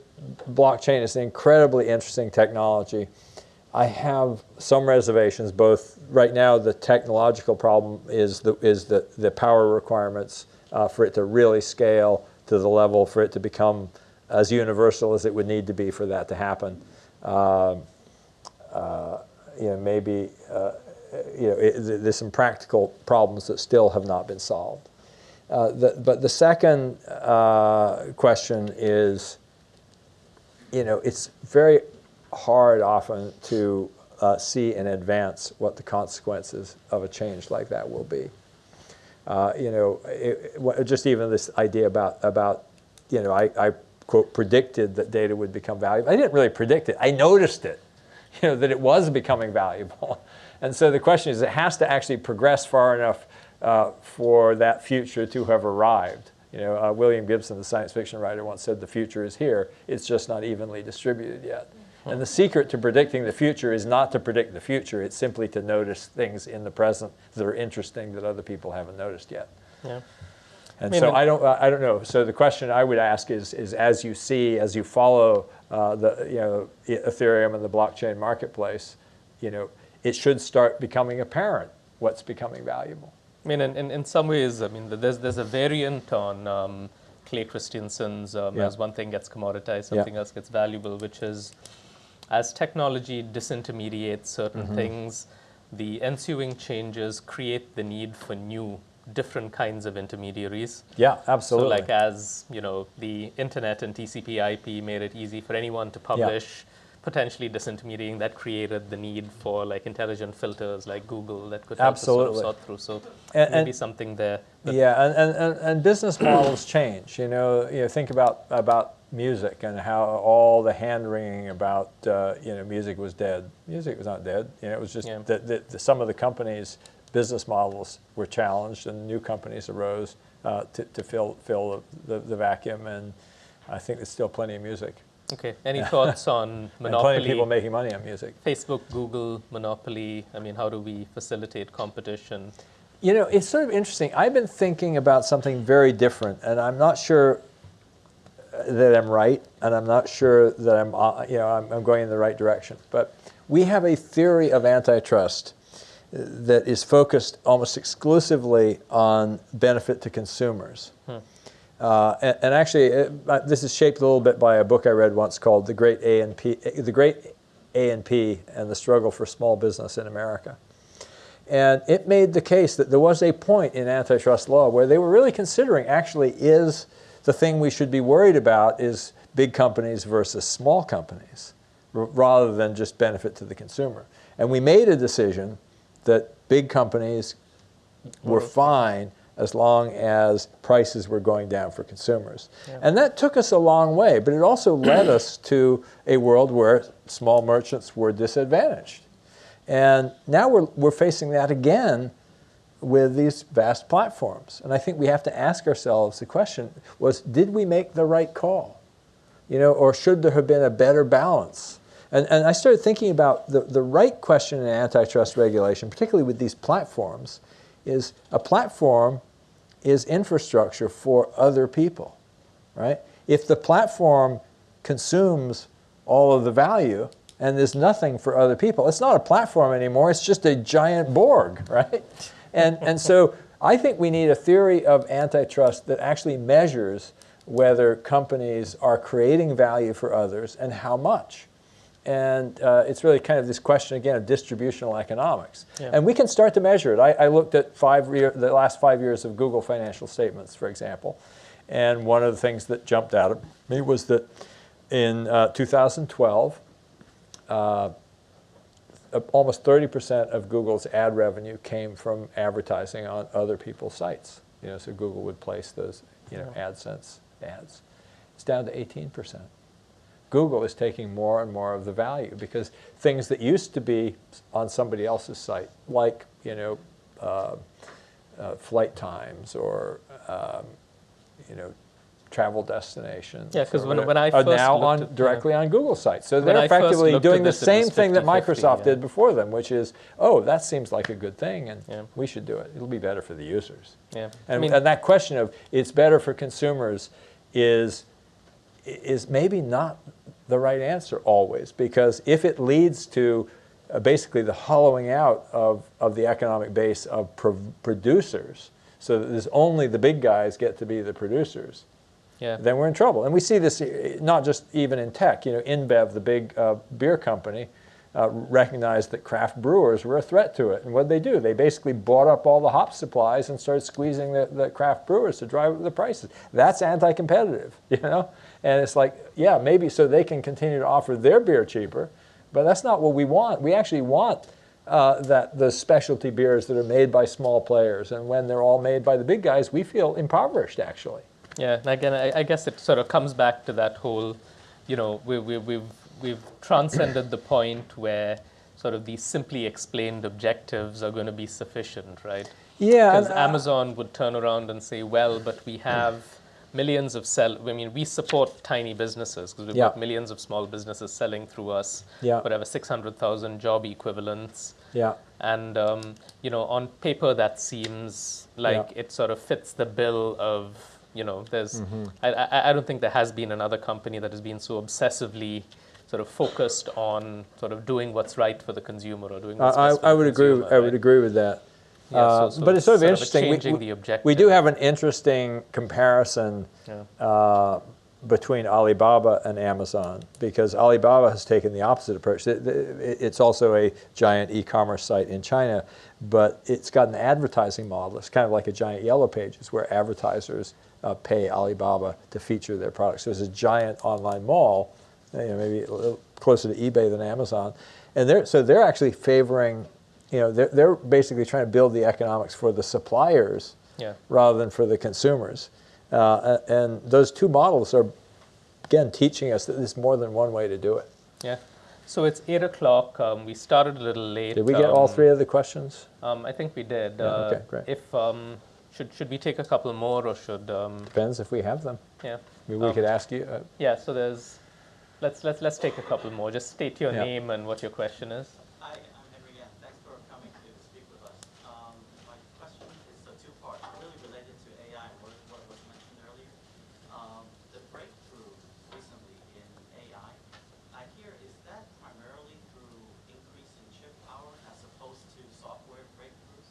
blockchain is an incredibly interesting technology. I have some reservations. Both right now, the technological problem is the power requirements for it to really scale to the level for it to become as universal as it would need to be for that to happen. There's some practical problems that still have not been solved. But the second question is, it's very hard often to see in advance what the consequences of a change like that will be. Just even this idea about I quote, predicted that data would become valuable. I didn't really predict it. I noticed it, that it was becoming valuable. And so the question is, it has to actually progress far enough for that future to have arrived. William Gibson, the science fiction writer, once said, the future is here. It's just not evenly distributed yet. And the secret to predicting the future is not to predict the future. It's simply to notice things in the present that are interesting that other people haven't noticed yet. Yeah. And so I don't know. So the question I would ask is as you follow Ethereum and the blockchain marketplace, it should start becoming apparent what's becoming valuable. I mean, in some ways, there's a variant on Clay Christensen's, Yeah. as one thing gets commoditized, something else gets valuable, which is as technology disintermediates certain things, the ensuing changes create the need for new, different kinds of intermediaries. Yeah, absolutely. So like as, the internet and TCP/IP made it easy for anyone to publish, potentially disintermediating, that created the need for like intelligent filters like Google that could help us sort of Absolutely. sort through. So And- maybe something there. But and business models change. Think about music and how all the hand wringing about music was dead. Music was not dead. It was just that some of the companies' business models were challenged, and new companies arose to fill the vacuum. And I think there's still plenty of music. Okay. Any thoughts on And monopoly? plenty of people making money on music. Facebook, Google, monopoly. I mean, how do we facilitate competition? It's sort of interesting. I've been thinking about something very different, and I'm not sure that I'm right, and I'm not sure that I'm going in the right direction. But we have a theory of antitrust that is focused almost exclusively on benefit to consumers. And actually, this is shaped a little bit by a book I read once called The Great A&P and the Struggle for Small Business in America. And it made the case that there was a point in antitrust law where they were really considering, actually, is the thing we should be worried about is big companies versus small companies, rather than just benefit to the consumer. And we made a decision that big companies were fine as long as prices were going down for consumers. Yeah. And that took us a long way, but it also led us to a world where small merchants were disadvantaged. And now we're facing that again with these vast platforms. And I think we have to ask ourselves the question did we make the right call? Or should there have been a better balance? And I started thinking about the right question in antitrust regulation, particularly with these platforms, is a platform is infrastructure for other people, right? If the platform consumes all of the value and there's nothing for other people, it's not a platform anymore, it's just a giant Borg, right? And so I think we need a theory of antitrust that actually measures whether companies are creating value for others and how much. And it's really kind of this question, again, of distributional economics. Yeah. And we can start to measure it. I looked at the last 5 years of Google financial statements, for example. And one of the things that jumped out at me was that in 2012, almost 30% of Google's ad revenue came from advertising on other people's sites. So Google would place those, AdSense ads. It's down to 18%. Google is taking more and more of the value because things that used to be on somebody else's site, like flight times or travel destinations. Yeah, because when I first are now directly on Google sites. So they're effectively doing the same thing that Microsoft did before them, which is, that seems like a good thing, and we should do it. It'll be better for the users. Yeah, and that question of it's better for consumers is maybe not the right answer always, because if it leads to basically the hollowing out of the economic base of producers, so that there's only the big guys get to be the producers, then we're in trouble. And we see this not just even in tech. InBev, the big beer company, recognized that craft brewers were a threat to it. And what did they do? They basically bought up all the hop supplies and started squeezing the craft brewers to drive up the prices. That's anti-competitive, And it's like, maybe so they can continue to offer their beer cheaper, but that's not what we want. We actually want the specialty beers that are made by small players. And when they're all made by the big guys, we feel impoverished, actually. Yeah, and again, I guess it sort of comes back to that whole, we've transcended the point where sort of these simply explained objectives are going to be sufficient, right? Yeah. Because Amazon would turn around and say, well, but we have millions of we support tiny businesses because we've got millions of small businesses selling through us, whatever, 600,000 job equivalents. Yeah. And, on paper that seems like it sort of fits the bill of, there's, I don't think there has been another company that has been so obsessively sort of focused on sort of doing what's right for the consumer or doing what's best for the consumer. I would agree with that. Yeah, so but it's sort of a interesting. changing the objective. We do have an interesting comparison between Alibaba and Amazon, because Alibaba has taken the opposite approach. It's also a giant e-commerce site in China, but it's got an advertising model. It's kind of like a giant Yellow Pages where advertisers pay Alibaba to feature their products. So it's a giant online mall, maybe a little closer to eBay than Amazon, and they're actually favoring. They're basically trying to build the economics for the suppliers rather than for the consumers. And those two models are, again, teaching us that there's more than one way to do it. Yeah. So it's 8 o'clock. We started a little late. Did we get all three of the questions? I think we did. Yeah, okay, great. If should we take a couple more, or should? Depends if we have them. Yeah. Maybe we could ask you. Yeah. So there's. Let's take a couple more. Just state your Yeah. name and what your question is. Hi, I'm Henry Yan. Thanks for coming to speak with us. My question is a two-part, really related to AI and what was mentioned earlier. The breakthrough recently in AI, I hear, is that primarily through increase in chip power as opposed to software breakthroughs?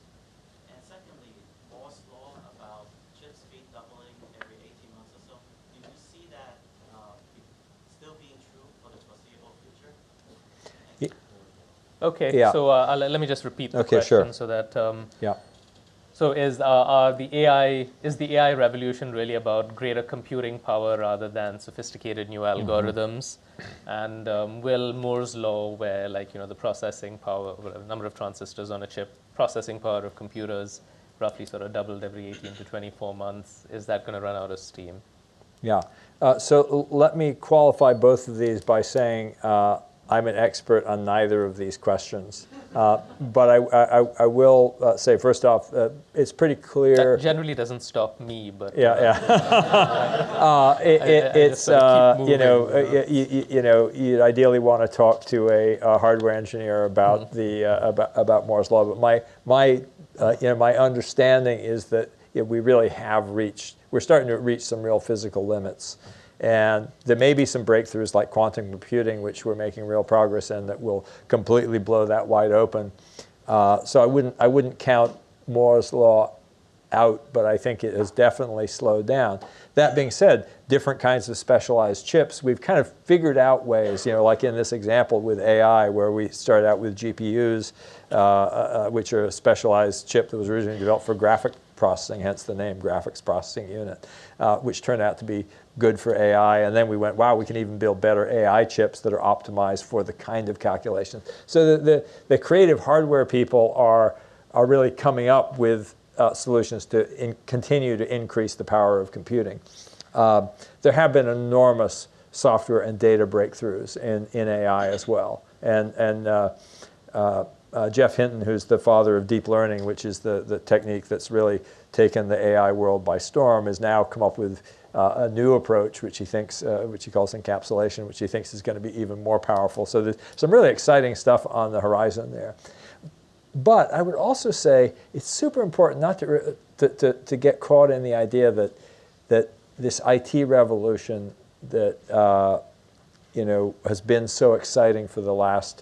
And secondly, Moore's law about chip speed doubling every 18 months or so, do you see that still being true for the foreseeable future? Okay. Yeah. So let me just repeat the Okay, question sure. so that. Yeah. So is the AI revolution really about greater computing power rather than sophisticated new algorithms? And will Moore's law, where the processing power, the number of transistors on a chip, processing power of computers, roughly sort of doubled every 18 to 24 months, is that going to run out of steam? Yeah. So let me qualify both of these by saying I'm an expert on neither of these questions. But I will say, first off, it's pretty clear. That generally doesn't stop me, but Yeah. It's you'd ideally want to talk to a hardware engineer about about Moore's law. But my understanding is that we really have reached. We're starting to reach some real physical limits. And there may be some breakthroughs like quantum computing, which we're making real progress in, that will completely blow that wide open. So I wouldn't count Moore's law out, but I think it has definitely slowed down. That being said, different kinds of specialized chips, we've kind of figured out ways, like in this example with AI, where we started out with GPUs, which are a specialized chip that was originally developed for graphic processing, hence the name graphics processing unit, which turned out to be good for AI. And then we went, wow, we can even build better AI chips that are optimized for the kind of calculations. So the creative hardware people are really coming up with solutions to continue to increase the power of computing. There have been enormous software and data breakthroughs in AI as well. And Jeff Hinton, who's the father of deep learning, which is the technique that's really taken the AI world by storm, has now come up with a new approach, which he calls encapsulation, which he thinks is going to be even more powerful. So there's some really exciting stuff on the horizon there. But I would also say it's super important not to get caught in the idea that this IT revolution that has been so exciting for the last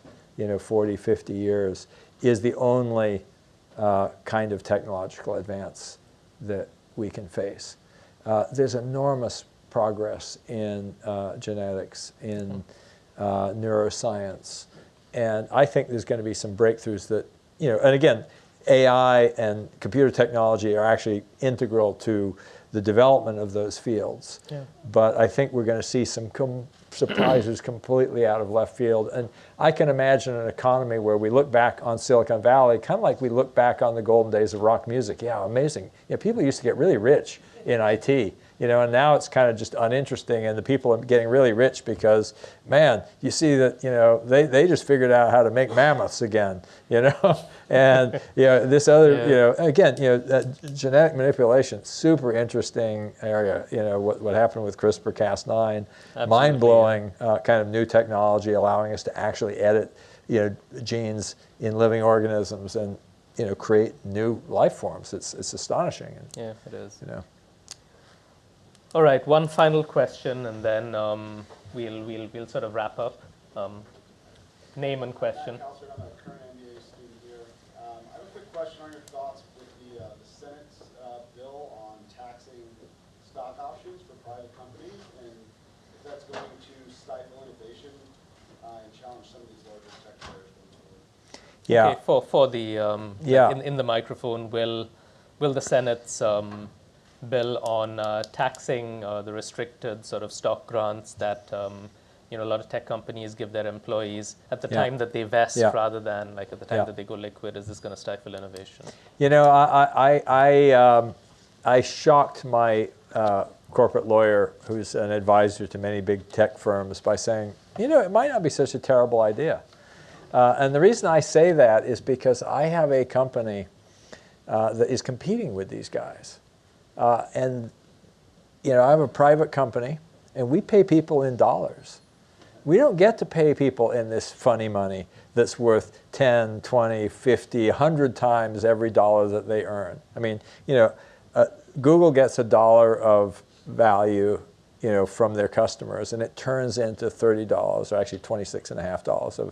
40, 50 years is the only kind of technological advance that we can face. There's enormous progress in genetics, in neuroscience, and I think there's going to be some breakthroughs that, and again, AI and computer technology are actually integral to the development of those fields. Yeah. But I think we're going to see some surprises completely out of left field. And I can imagine an economy where we look back on Silicon Valley, kind of like we look back on the golden days of rock music. Yeah, amazing. People used to get really rich in IT. And now it's kind of just uninteresting, and the people are getting really rich because, man, you see that, they just figured out how to make mammoths again, and, this other, again, genetic manipulation, super interesting area, what happened with CRISPR-Cas9, mind-blowing kind of new technology allowing us to actually edit, genes in living organisms and, create new life forms. It's astonishing. And, yeah, it is. All right, one final question, and then we'll sort of wrap up. Name and question. I'm a current MBA student here. I have a quick question on your your thoughts with the Senate's bill on taxing stock options for private companies, and if that's going to stifle innovation and challenge some of these larger tech players going forward? Yeah. Okay, for the Yeah. in the microphone, will the Senate's bill on taxing the restricted sort of stock grants that a lot of tech companies give their employees at the Yeah. time that they vest Yeah. rather than like at the time Yeah. that they go liquid, is this going to stifle innovation? I shocked my corporate lawyer, who's an advisor to many big tech firms, by saying, it might not be such a terrible idea. And the reason I say that is because I have a company that is competing with these guys. And I have a private company, and we pay people in dollars. We don't get to pay people in this funny money that's worth 10, 20, 50, 100 times every dollar that they earn. I mean, Google gets $1 of value, from their customers, and it turns into $30, or actually $26.50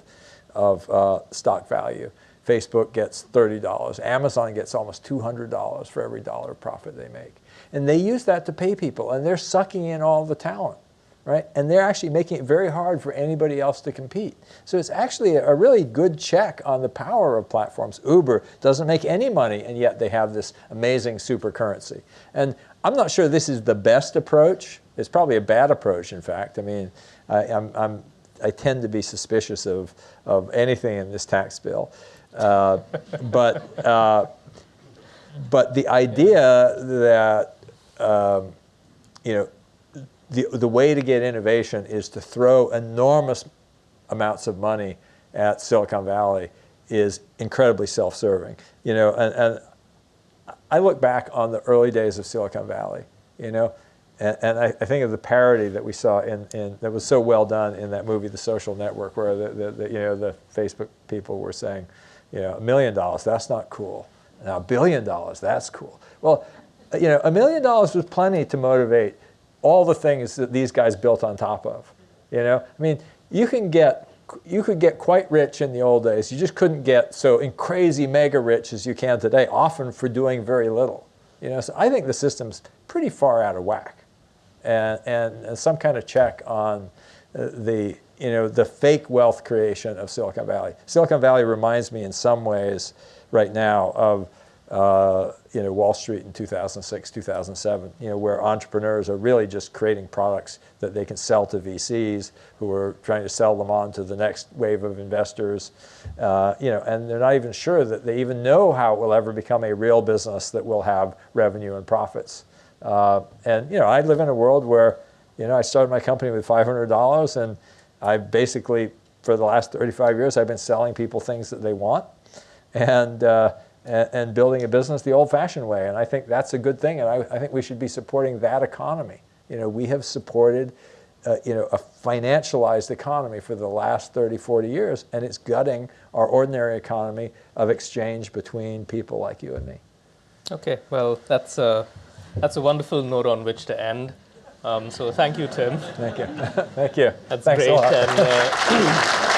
of stock value. Facebook gets $30. Amazon gets almost $200 for every dollar of profit they make. And they use that to pay people, and they're sucking in all the talent. Right? And they're actually making it very hard for anybody else to compete. So it's actually a really good check on the power of platforms. Uber doesn't make any money, and yet they have this amazing super currency. And I'm not sure this is the best approach. It's probably a bad approach, in fact. I mean, I tend to be suspicious of anything in this tax bill. But the idea that, the way to get innovation is to throw enormous amounts of money at Silicon Valley is incredibly self-serving. And I look back on the early days of Silicon Valley, and I think of the parody that we saw in that was so well done in that movie, The Social Network, where the Facebook people were saying, $1 million, that's not cool. Now $1 billion, that's cool. Well, $1 million was plenty to motivate all the things that these guys built on top of. I mean, you could get quite rich in the old days. You just couldn't get so crazy mega rich as you can today, often for doing very little. So I think the system's pretty far out of whack, and some kind of check on the fake wealth creation of Silicon Valley. Silicon Valley reminds me in some ways right now of Wall Street in 2006, 2007, where entrepreneurs are really just creating products that they can sell to VCs who are trying to sell them on to the next wave of investors, and they're not even sure that they even know how it will ever become a real business that will have revenue and profits. And I live in a world where, I started my company with $500, and I basically, for the last 35 years, I've been selling people things that they want, and building a business the old-fashioned way. And I think that's a good thing, and I think we should be supporting that economy. We have supported a financialized economy for the last 30, 40 years, and it's gutting our ordinary economy of exchange between people like you and me. Okay, well, that's a wonderful note on which to end. So thank you, Tim. Thank you. Thank you. That's Thanks great. a lot. And,